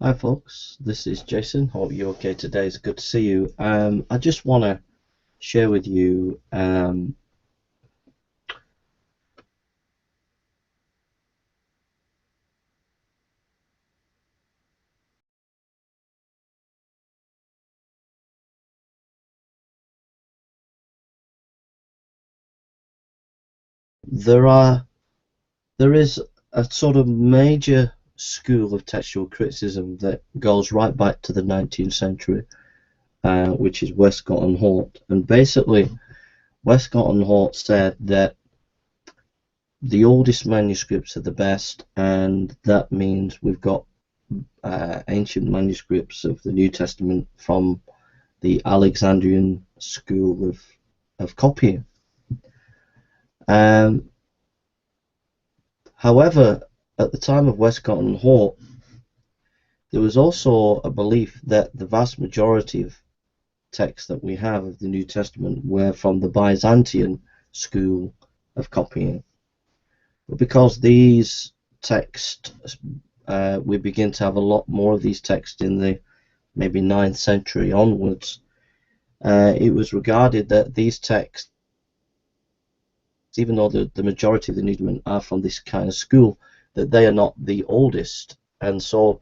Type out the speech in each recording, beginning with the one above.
Hi folks, this is Jason. Hope you're okay today. It's good to see you. I just want to share with you there are there is a sort of major school of textual criticism that goes right back to the 19th century, which is Westcott and Hort. And basically, Westcott and Hort said that the oldest manuscripts are the best, and that means we've got ancient manuscripts of the New Testament from the Alexandrian school of copying. Um, However, at the time of Westcott and Hort, there was also a belief that the vast majority of texts that we have of the New Testament were from the Byzantine school of copying. But because these texts, we begin to have a lot more of these texts in the maybe 9th century onwards, it was regarded that these texts, even though the majority of the New Testament are from this kind of school, that they are not the oldest. And so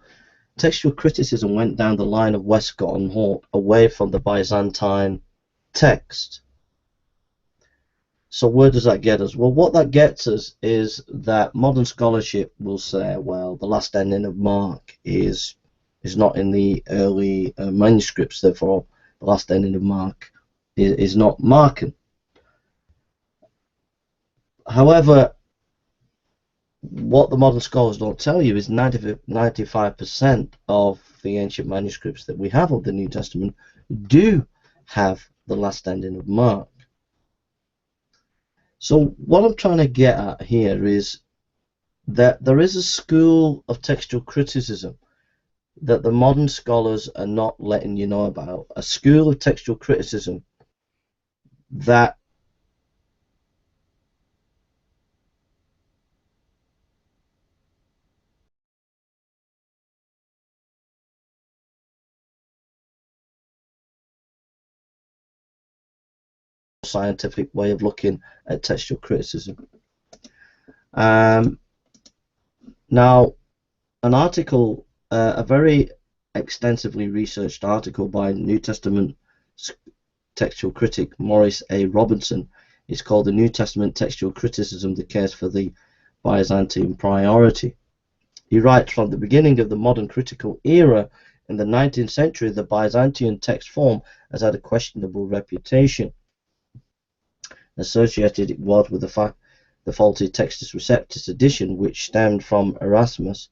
textual criticism went down the line of Westcott and Hort away from the Byzantine text. So where does that get us? Well, what that gets us is that modern scholarship will say, well, the last ending of Mark is not in the early manuscripts, therefore the last ending of Mark is not Markan. However, what the modern scholars don't tell you is 95% of the ancient manuscripts that we have of the New Testament do have the last ending of Mark. So what I'm trying to get at here is that there is a school of textual criticism that the modern scholars are not letting you know about, a school of textual criticism that scientific way of looking at textual criticism. Now, an article, a very extensively researched article by New Testament textual critic Maurice A. Robinson, is called The New Testament Textual Criticism, the Case for the Byzantine Priority. He writes, from the beginning of the modern critical era in the 19th century, the Byzantine text form has had a questionable reputation. Associated it was with the faulty Textus Receptus edition, which stemmed from Erasmus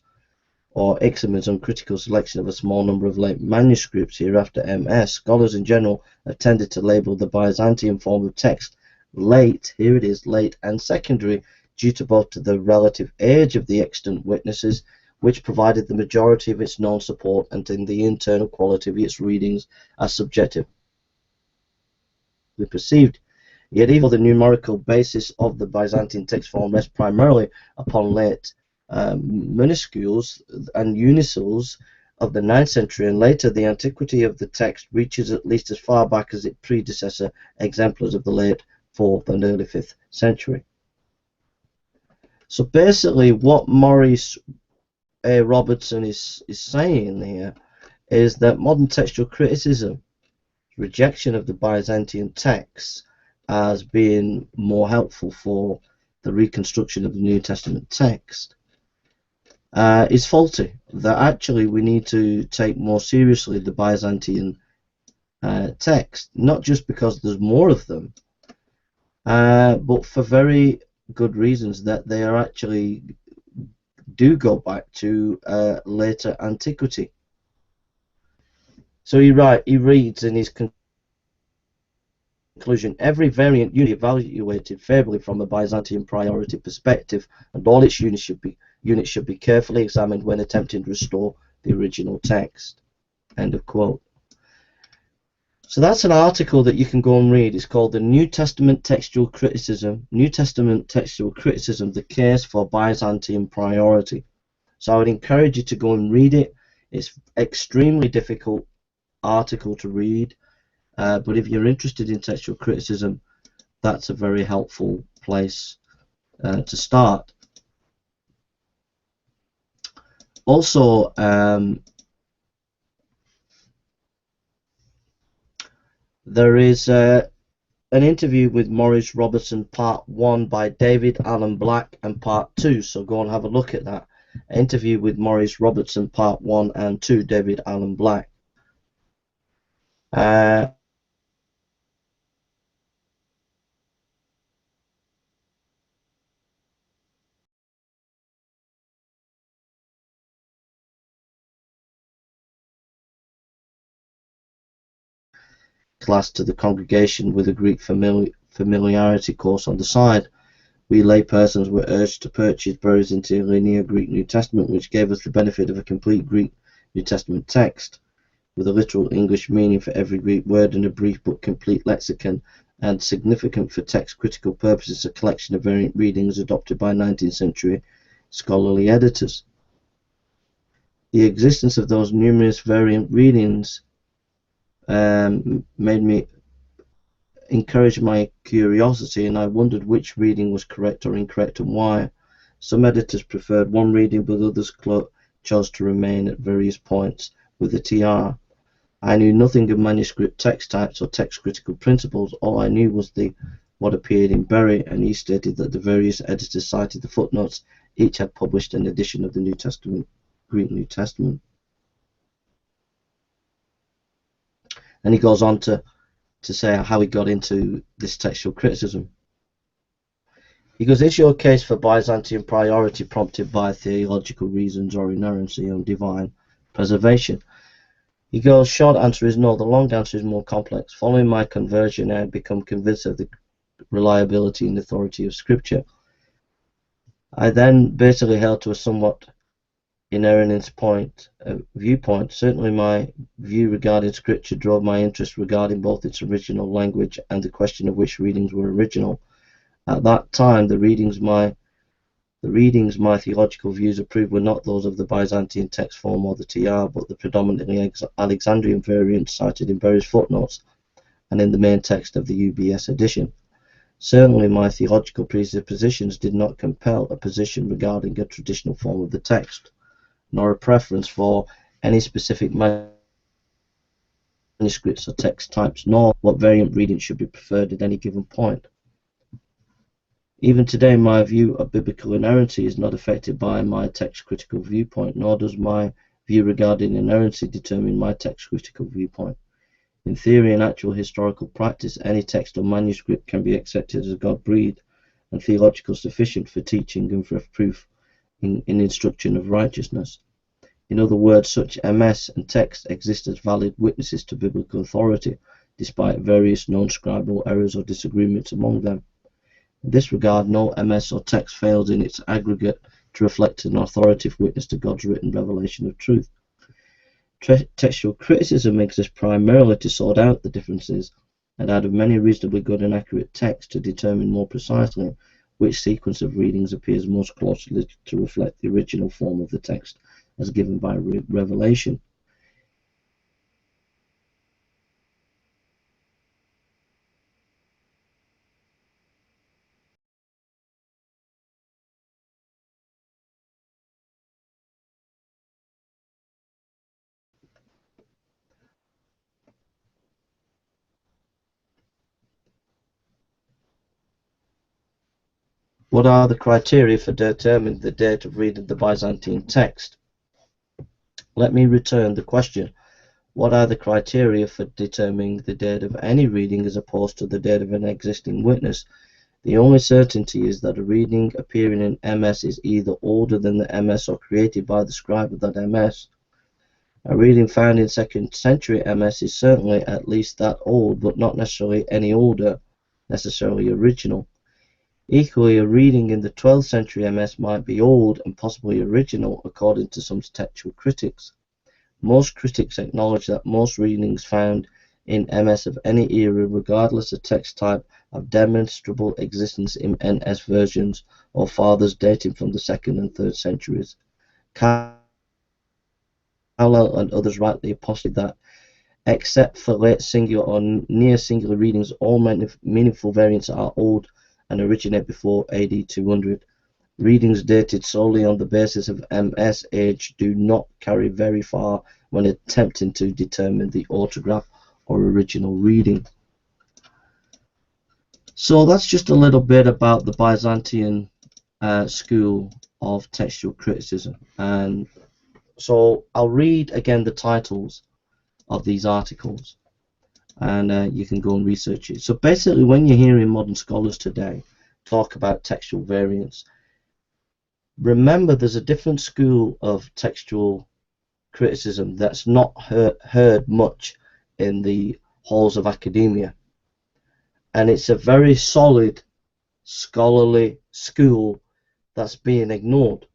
or Ixamon's uncritical selection of a small number of late manuscripts, hereafter MS. Scholars in general have tended to label the Byzantine form of text late, here it is, late and secondary, due to both to the relative age of the extant witnesses, which provided the majority of its known support, and in the internal quality of its readings as subjectively perceived. Yet even the numerical basis of the Byzantine text form rests primarily upon late minuscules and uncials of the 9th century, and later the antiquity of the text reaches at least as far back as its predecessor exemplars of the late 4th and early 5th century. So basically what Maurice A. Robertson is saying here is that modern textual criticism, rejection of the Byzantine texts as being more helpful for the reconstruction of the New Testament text, is faulty. That actually we need to take more seriously the Byzantine text, not just because there's more of them, but for very good reasons, that they are actually do go back to later antiquity. So he reads in his conclusion, every variant unit evaluated favorably from a Byzantine priority perspective, and all its units should be carefully examined when attempting to restore the original text. End of quote. So that's an article that you can go and read. It's called The New Testament Textual Criticism, New Testament Textual Criticism, the Case for Byzantine Priority. So I would encourage you to go and read it. It's extremely difficult article to read, but if you're interested in textual criticism, that's a very helpful place to start. Also, there is an interview with Maurice Robertson, part 1 by David Alan Black, and part 2, so go and have a look at that. Interview with Maurice Robertson, part 1 and 2, David Alan Black. Class to the congregation with a Greek familiarity course on the side. We laypersons were urged to purchase Bury's interlinear Greek New Testament, which gave us the benefit of a complete Greek New Testament text, with a literal English meaning for every Greek word and a brief but complete lexicon, and significant for text critical purposes, a collection of variant readings adopted by 19th century scholarly editors. The existence of those numerous variant readings made me encourage my curiosity, and I wondered which reading was correct or incorrect and why. Some editors preferred one reading, but others chose to remain at various points with the TR. I knew nothing of manuscript text types or text critical principles. All I knew was what appeared in Bury, and he stated that the various editors cited the footnotes. Each had published an edition of the New Testament, Greek New Testament. And he goes on to say how he got into this textual criticism. He goes, is your case for Byzantine priority prompted by theological reasons or inerrancy on divine preservation? He goes, short answer is no. The long answer is more complex. Following my conversion, I had become convinced of the reliability and authority of Scripture. I then basically held to a somewhat inerrant viewpoint. Certainly my view regarding Scripture drove my interest regarding both its original language and the question of which readings were original. At that time, the readings my theological views approved were not those of the Byzantine text form or the TR, but the predominantly Alexandrian variants cited in Bury's footnotes and in the main text of the UBS edition. Certainly my theological presuppositions did not compel a position regarding a traditional form of the text, nor a preference for any specific manuscripts or text types, nor what variant reading should be preferred at any given point. Even today, my view of biblical inerrancy is not affected by my text critical viewpoint, nor does my view regarding inerrancy determine my text critical viewpoint. In theory and actual historical practice, any text or manuscript can be accepted as God-breathed and theological sufficient for teaching and for proof in instruction of righteousness. In other words, such MS and text exist as valid witnesses to biblical authority, despite various known scribal errors or disagreements among them. In this regard, no MS or text fails in its aggregate to reflect an authoritative witness to God's written revelation of truth. Textual criticism exists primarily to sort out the differences and out of many reasonably good and accurate texts to determine more precisely which sequence of readings appears most closely to reflect the original form of the text as given by revelation. What are the criteria for determining the date of reading the Byzantine text? Let me return the question. What are the criteria for determining the date of any reading as opposed to the date of an existing witness? The only certainty is that a reading appearing in MS is either older than the MS or created by the scribe of that MS. A reading found in 2nd century MS is certainly at least that old, but not necessarily any older, necessarily original. Equally, a reading in the 12th century MS might be old and possibly original, according to some textual critics. Most critics acknowledge that most readings found in MS of any era, regardless of text type, have demonstrable existence in NS versions or fathers dating from the 2nd and 3rd centuries. Carlyle and others rightly postulate that, except for late singular or near singular readings, all meaningful variants are old and originate before AD 200. Readings dated solely on the basis of MS age do not carry very far when attempting to determine the autograph or original reading. So that's just a little bit about the Byzantine school of textual criticism. And so I'll read again the titles of these articles, and you can go and research it. So basically, when you're hearing modern scholars today talk about textual variants, remember there's a different school of textual criticism that's not heard much in the halls of academia, and it's a very solid scholarly school that's being ignored.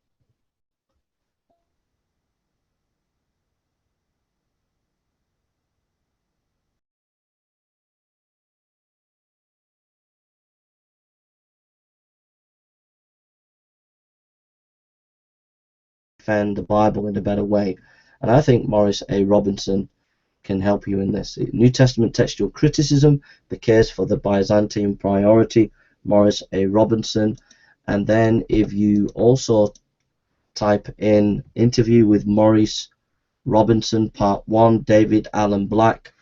Defend the Bible in a better way, and I think Maurice A. Robinson can help you in this. New Testament textual criticism, the case for the Byzantine priority, Maurice A. Robinson. And then if you also type in interview with Maurice Robinson part 1, David Allen Black,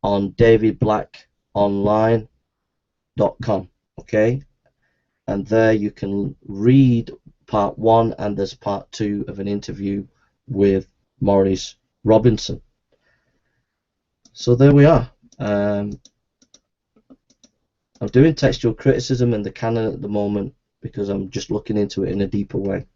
on davidblackonline.com, okay, and there you can read part 1, and there's part 2 of an interview with Maurice Robinson. So there we are. I'm doing textual criticism in the canon at the moment because I'm just looking into it in a deeper way.